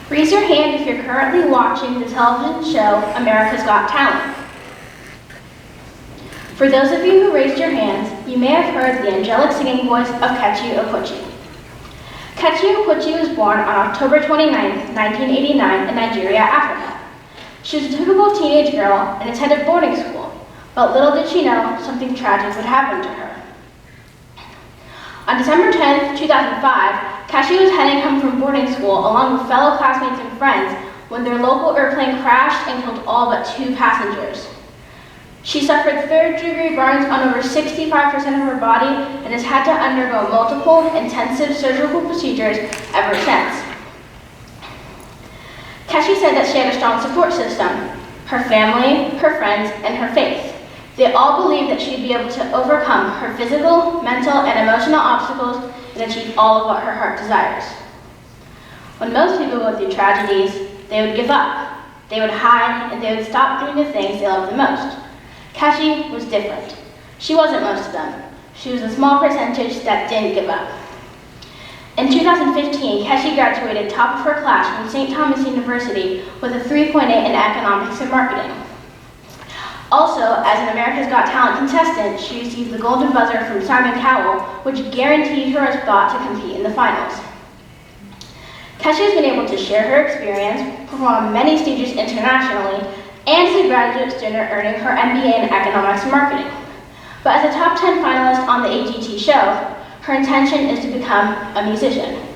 Raise your hand if you're currently watching the television show America's Got Talent. For those of you who raised your hands, you may have heard the angelic singing voice of Kechi Okwutchi. Kechi Okwutchi was born on October 29, 1989 in Nigeria, Africa. She was a typical teenage girl and attended boarding school, but little did she know something tragic would happen to her. On December 10, 2005, Kechi was heading home from boarding school along with fellow classmates and friends when their local airplane crashed and killed all but 2 passengers. She suffered third-degree burns on over 65% of her body and has had to undergo multiple intensive surgical procedures ever since. Kechi said that she had a strong support system: her family, her friends, and her faith. They all believed that she'd be able to overcome her physical, mental, and emotional obstacles and achieve all of what her heart desires. When most people go through tragedies, they would give up, they would hide, and they would stop doing the things they loved the most. Kechi was different. She wasn't most of them. She was a small percentage that didn't give up. In 2015, Kechi graduated top of her class from St. Thomas University with a 3.8 in economics and marketing. Also, as an America's Got Talent contestant, she received the Golden Buzzer from Simon Cowell, which guaranteed her a spot to compete in the finals. Kechi has been able to share her experience, perform on many stages internationally, and is a graduate student earning her MBA in economics and marketing. But as a top 10 finalist on the AGT show, her intention is to become a musician.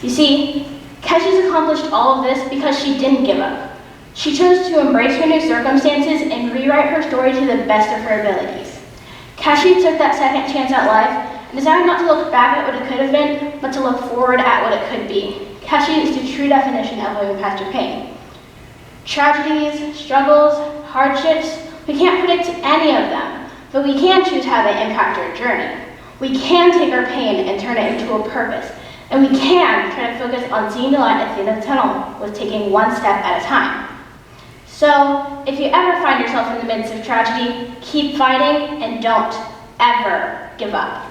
You see, Kechi's accomplished all of this because she didn't give up. She chose to embrace her new circumstances and rewrite her story to the best of her abilities. Kechi took that second chance at life and decided not to look back at what it could have been, but to look forward at what it could be. Kechi is the true definition of living past your pain. Tragedies, struggles, hardships, we can't predict any of them, but we can choose how they impact our journey. We can take our pain and turn it into a purpose, and we can try to focus on seeing the light at the end of the tunnel with taking one step at a time. So, if you ever find yourself in the midst of tragedy, keep fighting and don't ever give up.